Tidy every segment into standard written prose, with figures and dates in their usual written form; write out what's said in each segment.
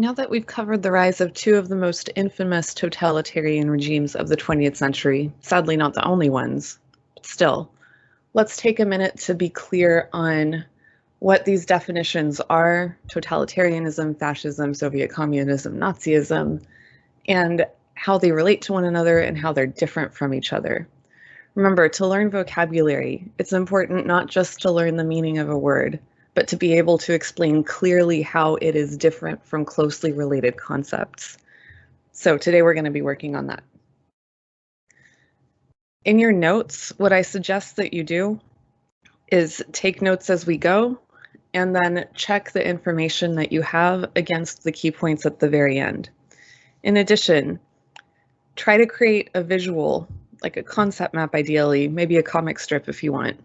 Now that we've covered the rise of two of the most infamous totalitarian regimes of the 20th century, sadly not the only ones, but still, let's take a minute to be clear on what these definitions are: totalitarianism, fascism, Soviet communism, Nazism, and how they relate to one another and how they're different from each other. Remember, to learn vocabulary, it's important not just to learn the meaning of a word, but to be able to explain clearly how it is different from closely related concepts. So today we're going to be working on that. In your notes, what I suggest that you do is take notes as we go, and then check the information that you have against the key points at the very end. In addition, try to create a visual, like a concept map ideally, maybe a comic strip if you want,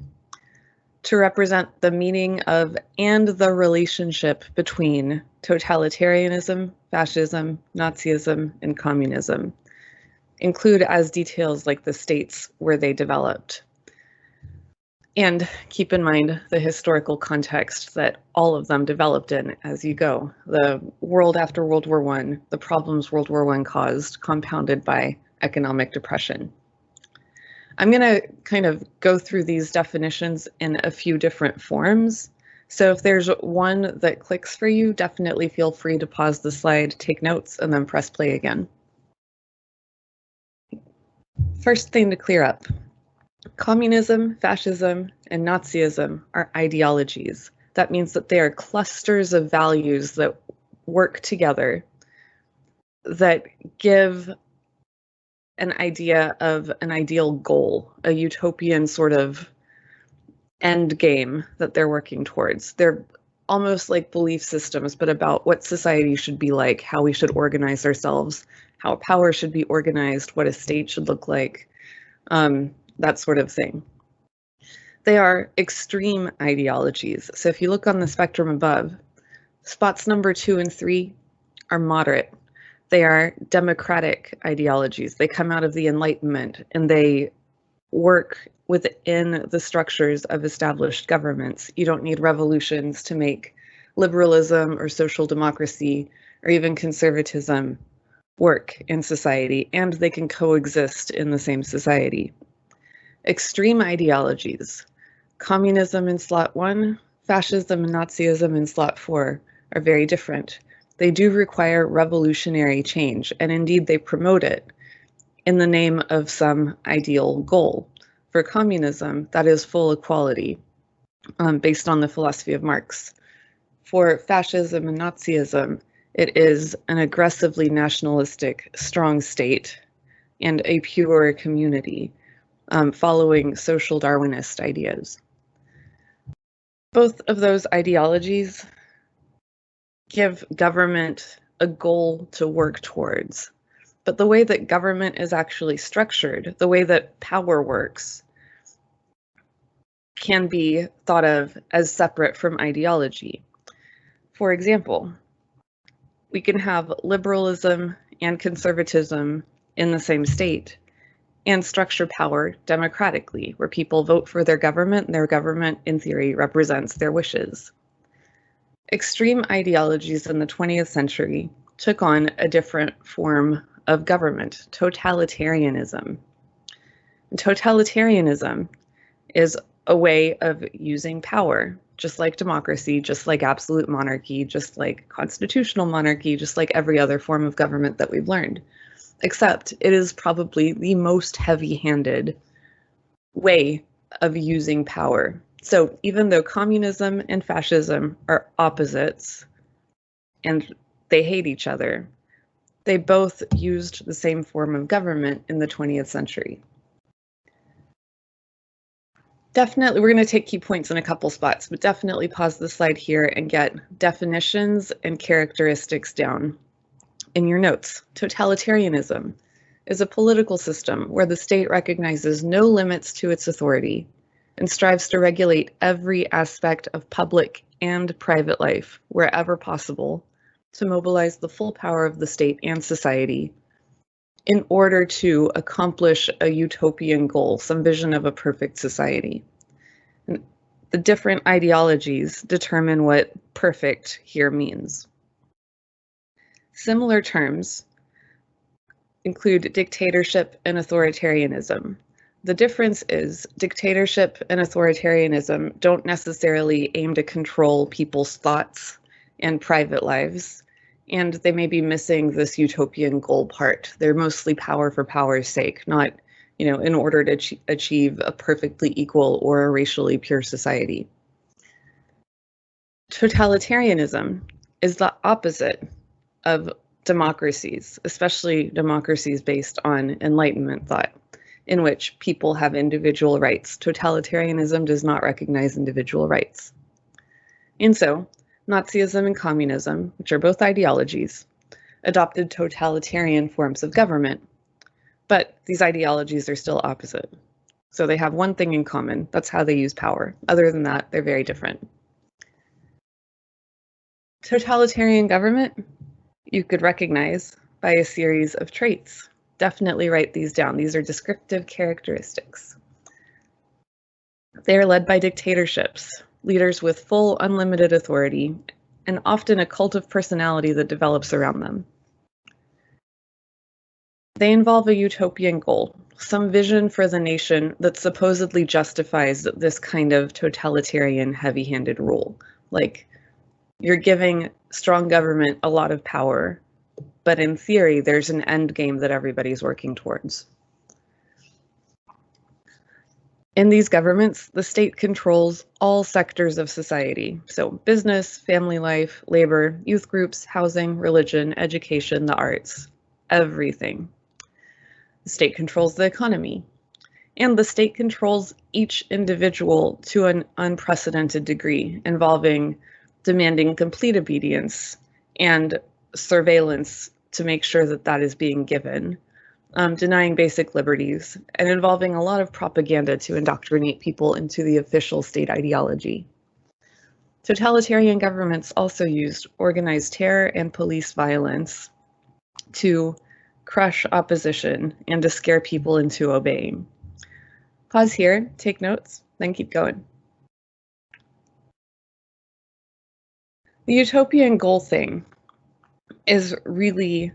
to represent the meaning of and the relationship between totalitarianism, fascism, Nazism, and communism. Include as details like the states where they developed. And keep in mind the historical context that all of them developed in as you go. The world after World War I, the problems World War I caused, compounded by economic depression. I'm going to kind of go through these definitions in a few different forms. So if there's one that clicks for you, definitely feel free to pause the slide, take notes, and then press play again. First thing to clear up. Communism, fascism, and Nazism are ideologies. That means that they are clusters of values that work together that give an idea of an ideal goal, a utopian sort of end game that they're working towards. They're almost like belief systems, but about what society should be like, how we should organize ourselves, how power should be organized, what a state should look like, that sort of thing. They are extreme ideologies. So if you look on the spectrum above, spots number 2 and 3 are moderate. They are democratic ideologies. They come out of the Enlightenment and they work within the structures of established governments. You don't need revolutions to make liberalism or social democracy or even conservatism work in society, and they can coexist in the same society. Extreme ideologies, communism in slot 1, fascism and Nazism in slot 4 are very different. They do require revolutionary change, and indeed they promote it in the name of some ideal goal. For communism, that is full equality, based on the philosophy of Marx. For fascism and Nazism, it is an aggressively nationalistic, strong state and a pure community, following social Darwinist ideas. Both of those ideologies give government a goal to work towards. But the way that government is actually structured, the way that power works, can be thought of as separate from ideology. For example, we can have liberalism and conservatism in the same state and structure power democratically, where people vote for their government and their government, in theory, represents their wishes. Extreme ideologies in the 20th century took on a different form of government, totalitarianism. And totalitarianism is a way of using power, just like democracy, just like absolute monarchy, just like constitutional monarchy, just like every other form of government that we've learned. Except it is probably the most heavy-handed way of using power. So even though communism and fascism are opposites and they hate each other, they both used the same form of government in the 20th century. Definitely, we're going to take key points in a couple spots, but definitely pause the slide here and get definitions and characteristics down in your notes. Totalitarianism is a political system where the state recognizes no limits to its authority and strives to regulate every aspect of public and private life wherever possible to mobilize the full power of the state and society in order to accomplish a utopian goal, some vision of a perfect society. And the different ideologies determine what perfect here means. Similar terms include dictatorship and authoritarianism. The difference is dictatorship and authoritarianism don't necessarily aim to control people's thoughts and private lives, and they may be missing this utopian goal part. They're mostly power for power's sake, not, in order to achieve a perfectly equal or a racially pure society. Totalitarianism is the opposite of democracies, especially democracies based on Enlightenment thought, in which people have individual rights. Totalitarianism does not recognize individual rights. And so, Nazism and communism, which are both ideologies, adopted totalitarian forms of government, but these ideologies are still opposite. So they have one thing in common, that's how they use power. Other than that, they're very different. Totalitarian government, you could recognize by a series of traits. Definitely write these down. These are descriptive characteristics. They are led by dictatorships, leaders with full unlimited authority, and often a cult of personality that develops around them. They involve a utopian goal, some vision for the nation that supposedly justifies this kind of totalitarian heavy-handed rule. Like, you're giving strong government a lot of power, but in theory, there's an end game that everybody's working towards. In these governments, the state controls all sectors of society. So business, family life, labor, youth groups, housing, religion, education, the arts, everything. The state controls the economy. And the state controls each individual to an unprecedented degree, involving demanding complete obedience and surveillance to make sure that that is being given, denying basic liberties, and involving a lot of propaganda to indoctrinate people into the official state ideology. Totalitarian governments also used organized terror and police violence to crush opposition and to scare people into obeying. Pause here, take notes, then keep going. The utopian goal thing is really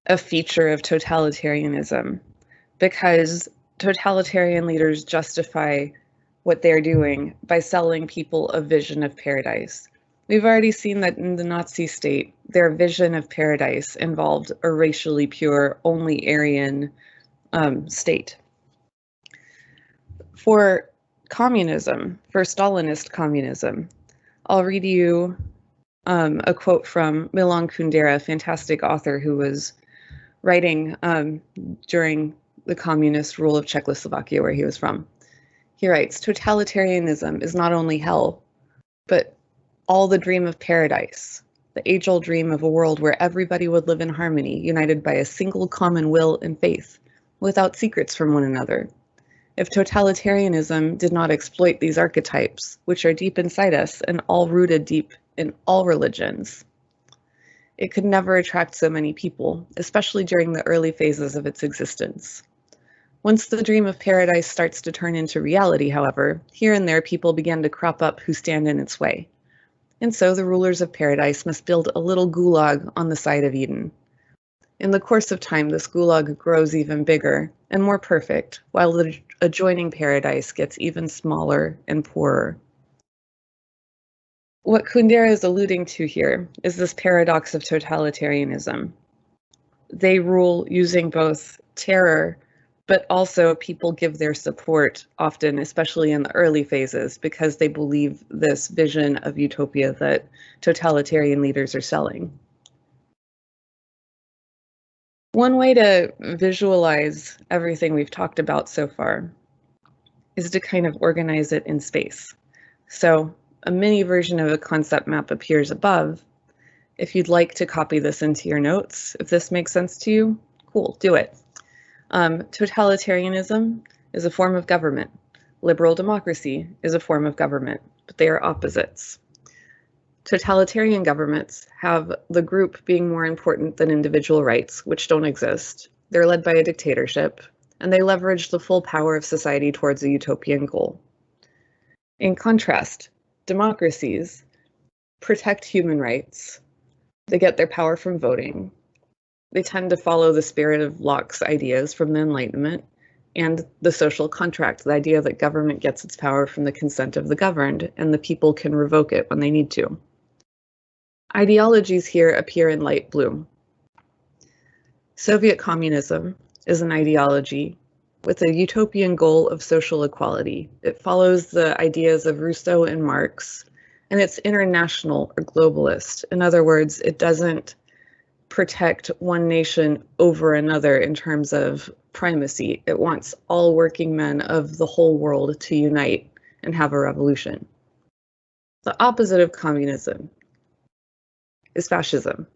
a feature of totalitarianism because totalitarian leaders justify what they're doing by selling people a vision of paradise. We've already seen that in the Nazi state, their vision of paradise involved a racially pure, only Aryan state. For communism, for Stalinist communism, I'll read you a quote from Milan Kundera, a fantastic author who was writing during the communist rule of Czechoslovakia, where he was from. He writes, "Totalitarianism is not only hell, but all the dream of paradise, the age-old dream of a world where everybody would live in harmony, united by a single common will and faith, without secrets from one another. If totalitarianism did not exploit these archetypes, which are deep inside us and all rooted deep in all religions, it could never attract so many people, especially during the early phases of its existence. Once the dream of paradise starts to turn into reality, however, here and there people begin to crop up who stand in its way. And so the rulers of paradise must build a little gulag on the side of Eden. In the course of time, this gulag grows even bigger and more perfect, while the adjoining paradise gets even smaller and poorer." What Kundera is alluding to here is this paradox of totalitarianism. They rule using both terror, but also people give their support often, especially in the early phases, because they believe this vision of utopia that totalitarian leaders are selling. One way to visualize everything we've talked about so far is to kind of organize it in space. So a mini version of a concept map appears above. If you'd like to copy this into your notes, if this makes sense to you, cool, do it. Totalitarianism is a form of government. Liberal democracy is a form of government, but they are opposites. Totalitarian governments have the group being more important than individual rights, which don't exist. They're led by a dictatorship, and they leverage the full power of society towards a utopian goal. In contrast, democracies protect human rights, They get their power from voting. They tend to follow the spirit of Locke's ideas from the Enlightenment and the social contract, the idea that government gets its power from the consent of the governed and the people can revoke it when they need to. Ideologies here appear in light blue. Soviet communism is an ideology with a utopian goal of social equality. It follows the ideas of Rousseau and Marx, and it's international or globalist. In other words, it doesn't protect one nation over another in terms of primacy. It wants all working men of the whole world to unite and have a revolution. The opposite of communism is fascism.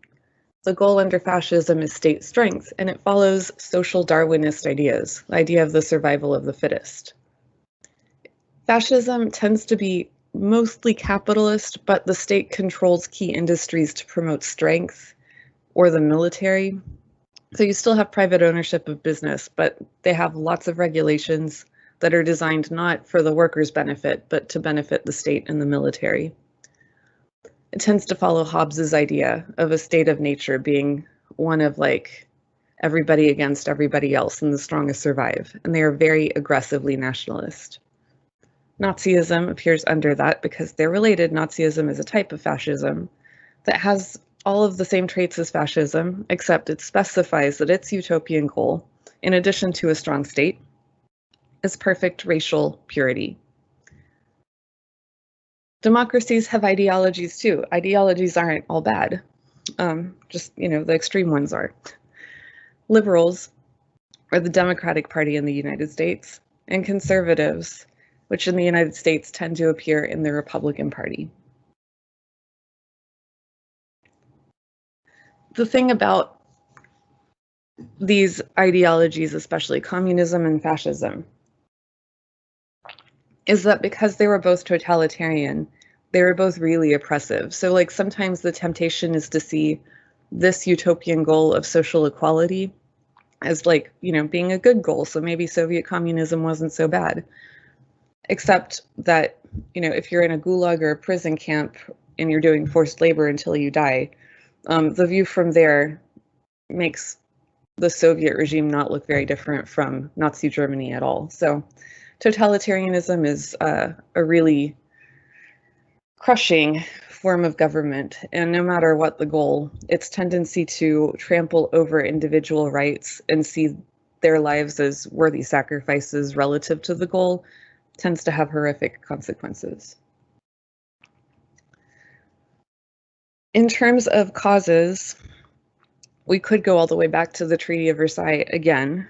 The goal under fascism is state strength, and it follows social Darwinist ideas, the idea of the survival of the fittest. Fascism tends to be mostly capitalist, but the state controls key industries to promote strength, or the military. So you still have private ownership of business, but they have lots of regulations that are designed not for the workers' benefit, but to benefit the state and the military. It tends to follow Hobbes's idea of a state of nature being one of like everybody against everybody else and the strongest survive, and they are very aggressively nationalist. Nazism appears under that because they're related. Nazism is a type of fascism that has all of the same traits as fascism, except it specifies that its utopian goal, in addition to a strong state, is perfect racial purity. Democracies have ideologies too. Ideologies aren't all bad. Just, the extreme ones are. Liberals are the Democratic Party in the United States, and conservatives, which in the United States tend to appear in the Republican Party. The thing about these ideologies, especially communism and fascism, is that because they were both totalitarian, they were both really oppressive. So like sometimes the temptation is to see this utopian goal of social equality as like, being a good goal. So maybe Soviet communism wasn't so bad. Except that, if you're in a gulag or a prison camp and you're doing forced labor until you die, the view from there makes the Soviet regime not look very different from Nazi Germany at all. So totalitarianism is a really crushing form of government, and no matter what the goal, its tendency to trample over individual rights and see their lives as worthy sacrifices relative to the goal tends to have horrific consequences. In terms of causes, we could go all the way back to the Treaty of Versailles again,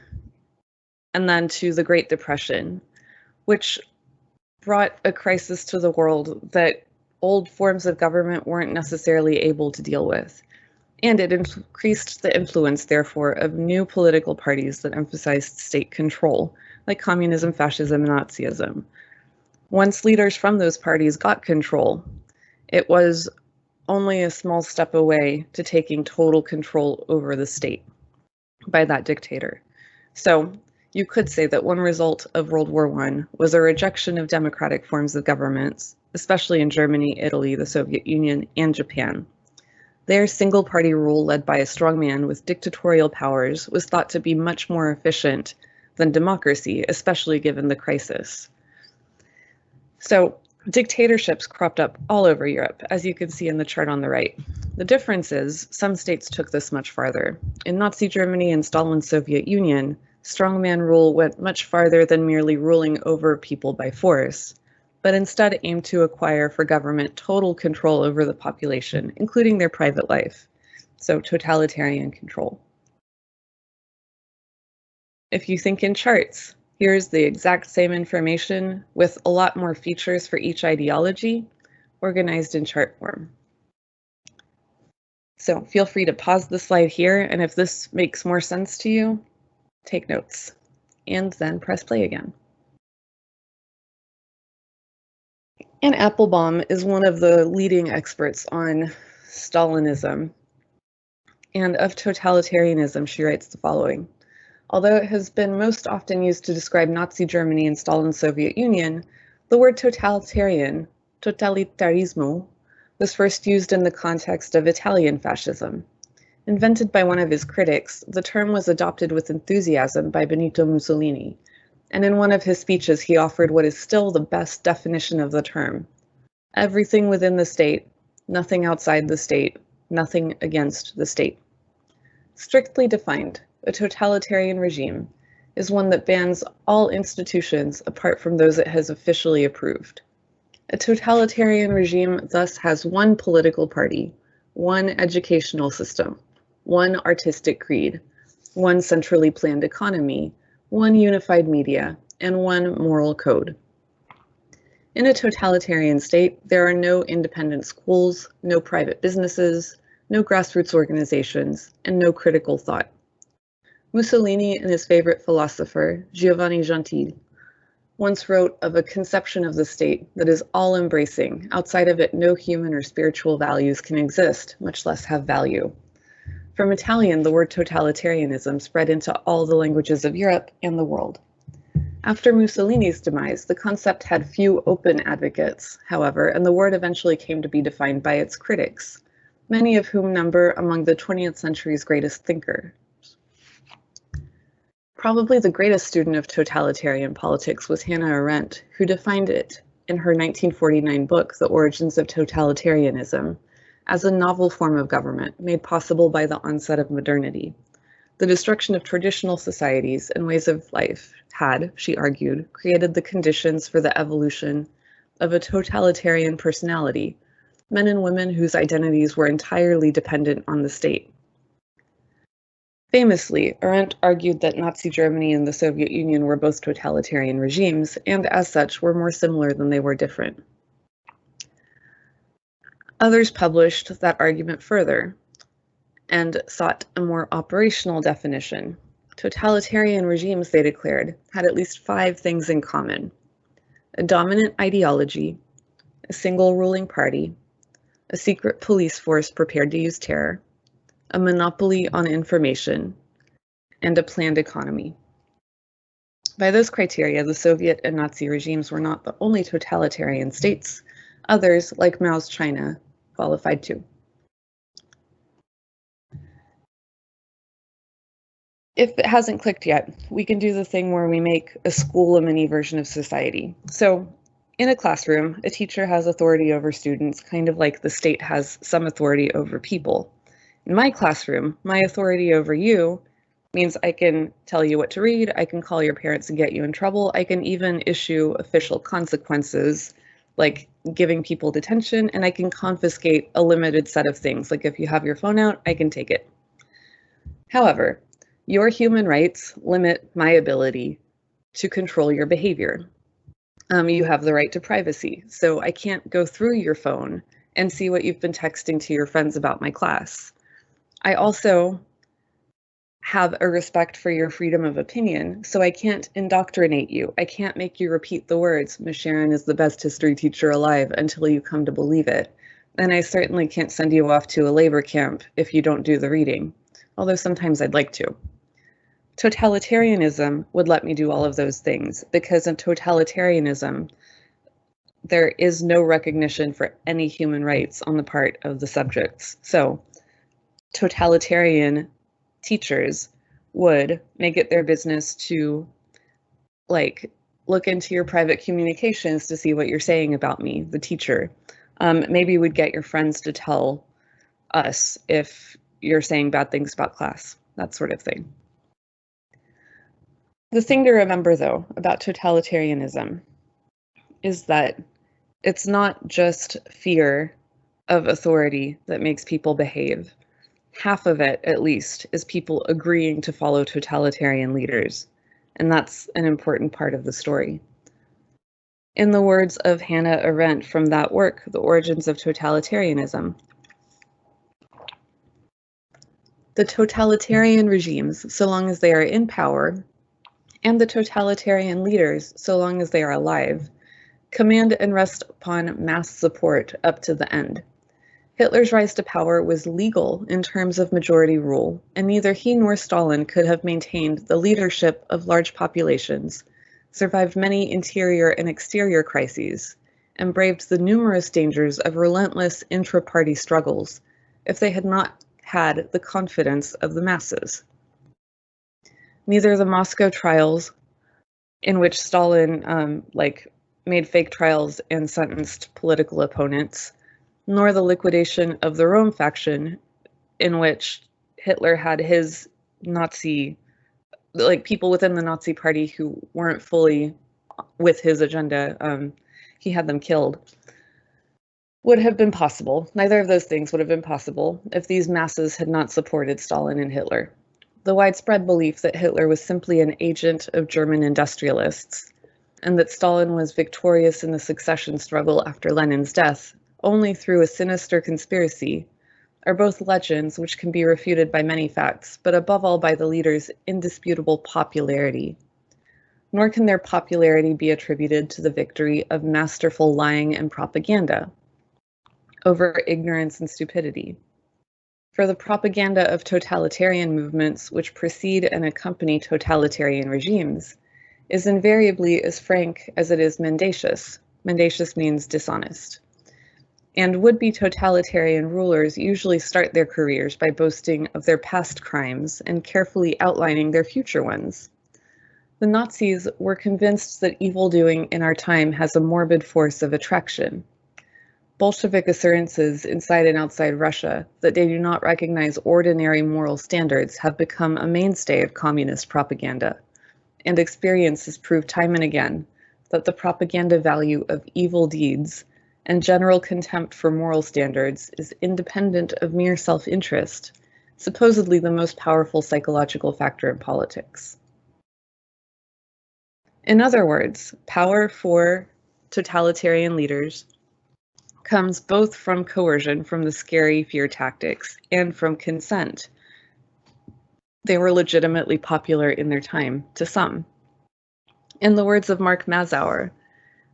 and then to the Great Depression, which brought a crisis to the world that old forms of government weren't necessarily able to deal with. And it increased the influence, therefore, of new political parties that emphasized state control, like communism, fascism, and Nazism. Once leaders from those parties got control, it was only a small step away to taking total control over the state by that dictator. So you could say that one result of World War I was a rejection of democratic forms of governments, especially in Germany, Italy, the Soviet Union, and Japan. Their single-party rule led by a strongman with dictatorial powers was thought to be much more efficient than democracy, especially given the crisis. So dictatorships cropped up all over Europe, as you can see in the chart on the right. The difference is some states took this much farther. In Nazi Germany and Stalin's Soviet Union, strongman rule went much farther than merely ruling over people by force, but instead aimed to acquire for government total control over the population, including their private life. So totalitarian control. If you think in charts, here's the exact same information with a lot more features for each ideology, organized in chart form. So feel free to pause the slide here, and if this makes more sense to you, take notes, and then press play again. Anne Applebaum is one of the leading experts on Stalinism, and of totalitarianism, she writes the following. Although it has been most often used to describe Nazi Germany and Stalin's Soviet Union, the word totalitarian, totalitarismo, was first used in the context of Italian fascism. Invented by one of his critics, the term was adopted with enthusiasm by Benito Mussolini, and in one of his speeches he offered what is still the best definition of the term: everything within the state, nothing outside the state, nothing against the state. Strictly defined, a totalitarian regime is one that bans all institutions apart from those it has officially approved. A totalitarian regime thus has one political party, one educational system, one artistic creed, one centrally planned economy, one unified media, and one moral code. In a totalitarian state, there are no independent schools, no private businesses, no grassroots organizations, and no critical thought. Mussolini and his favorite philosopher, Giovanni Gentile, once wrote of a conception of the state that is all-embracing. Outside of it, no human or spiritual values can exist, much less have value. From Italian, the word totalitarianism spread into all the languages of Europe and the world. After Mussolini's demise, the concept had few open advocates, however, and the word eventually came to be defined by its critics, many of whom number among the 20th century's greatest thinkers. Probably the greatest student of totalitarian politics was Hannah Arendt, who defined it in her 1949 book, The Origins of Totalitarianism, as a novel form of government made possible by the onset of modernity. The destruction of traditional societies and ways of life had, she argued, created the conditions for the evolution of a totalitarian personality, men and women whose identities were entirely dependent on the state. Famously, Arendt argued that Nazi Germany and the Soviet Union were both totalitarian regimes, and as such were more similar than they were different. Others published that argument further and sought a more operational definition. Totalitarian regimes, they declared, had at least 5 things in common: a dominant ideology, a single ruling party, a secret police force prepared to use terror, a monopoly on information, and a planned economy. By those criteria, the Soviet and Nazi regimes were not the only totalitarian states. Others, like Mao's China, qualified too. If it hasn't clicked yet, we can do the thing where we make a school a mini version of society. So in a classroom, a teacher has authority over students, kind of like the state has some authority over people. In my classroom, my authority over you means I can tell you what to read, I can call your parents and get you in trouble, I can even issue official consequences like giving people detention, and I can confiscate a limited set of things, like if you have your phone out, I can take it. However, your human rights limit my ability to control your behavior. You have the right to privacy, so I can't go through your phone and see what you've been texting to your friends about my class. I also have a respect for your freedom of opinion, so I can't indoctrinate you. I can't make you repeat the words, Miss Charron is the best history teacher alive, until you come to believe it. And I certainly can't send you off to a labor camp if you don't do the reading, although sometimes I'd like to. Totalitarianism would let me do all of those things, because in totalitarianism, there is no recognition for any human rights on the part of the subjects. So totalitarian teachers would make it their business to look into your private communications to see what you're saying about me, the teacher. Maybe we'd get your friends to tell us if you're saying bad things about class, that sort of thing. The thing to remember, though, about totalitarianism is that it's not just fear of authority that makes people behave. Half of it, at least, is people agreeing to follow totalitarian leaders, and that's an important part of the story. In the words of Hannah Arendt from that work, The Origins of Totalitarianism, the totalitarian regimes, so long as they are in power, and the totalitarian leaders, so long as they are alive, command and rest upon mass support up to the end. Hitler's rise to power was legal in terms of majority rule, and neither he nor Stalin could have maintained the leadership of large populations, survived many interior and exterior crises, and braved the numerous dangers of relentless intra-party struggles if they had not had the confidence of the masses. Neither the Moscow trials, in which Stalin made fake trials and sentenced political opponents, nor the liquidation of the Rome faction, in which Hitler had his Nazi, people within the Nazi party who weren't fully with his agenda, he had them killed, would have been possible. Neither of those things would have been possible if these masses had not supported Stalin and Hitler. The widespread belief that Hitler was simply an agent of German industrialists, and that Stalin was victorious in the succession struggle after Lenin's death only through a sinister conspiracy, are both legends which can be refuted by many facts, but above all by the leaders' indisputable popularity. Nor can their popularity be attributed to the victory of masterful lying and propaganda over ignorance and stupidity. For the propaganda of totalitarian movements which precede and accompany totalitarian regimes is invariably as frank as it is mendacious. Mendacious means dishonest. And would-be totalitarian rulers usually start their careers by boasting of their past crimes and carefully outlining their future ones. The Nazis were convinced that evil-doing in our time has a morbid force of attraction. Bolshevik assurances inside and outside Russia that they do not recognize ordinary moral standards have become a mainstay of communist propaganda, and experience has proved time and again that the propaganda value of evil deeds and general contempt for moral standards is independent of mere self-interest, supposedly the most powerful psychological factor in politics. In other words, power for totalitarian leaders comes both from coercion, from the scary fear tactics, and from consent. They were legitimately popular in their time, to some. In the words of Mark Mazauer,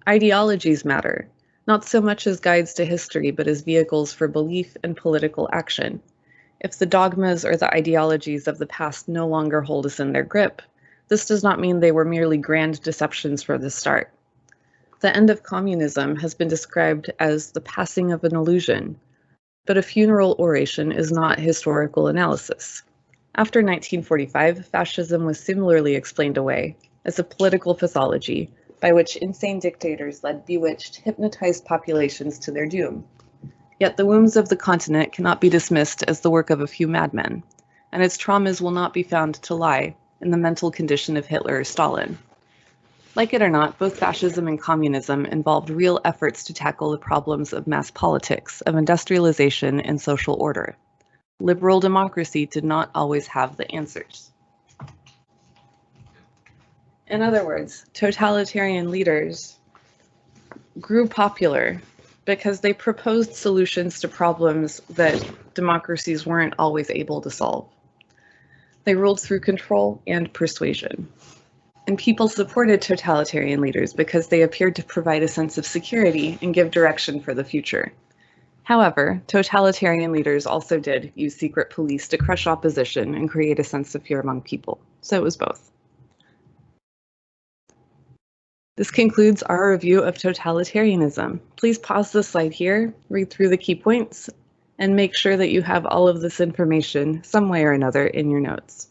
ideologies matter, not so much as guides to history, but as vehicles for belief and political action. If the dogmas or the ideologies of the past no longer hold us in their grip, this does not mean they were merely grand deceptions for the start. The end of communism has been described as the passing of an illusion, but a funeral oration is not historical analysis. After 1945, fascism was similarly explained away as a political pathology by which insane dictators led bewitched, hypnotized populations to their doom. Yet the wounds of the continent cannot be dismissed as the work of a few madmen, and its traumas will not be found to lie in the mental condition of Hitler or Stalin. Like it or not, both fascism and communism involved real efforts to tackle the problems of mass politics, of industrialization and social order. Liberal democracy did not always have the answers. In other words, totalitarian leaders grew popular because they proposed solutions to problems that democracies weren't always able to solve. They ruled through control and persuasion. And people supported totalitarian leaders because they appeared to provide a sense of security and give direction for the future. However, totalitarian leaders also did use secret police to crush opposition and create a sense of fear among people. So it was both. This concludes our review of totalitarianism. Please pause the slide here, read through the key points, and make sure that you have all of this information some way or another in your notes.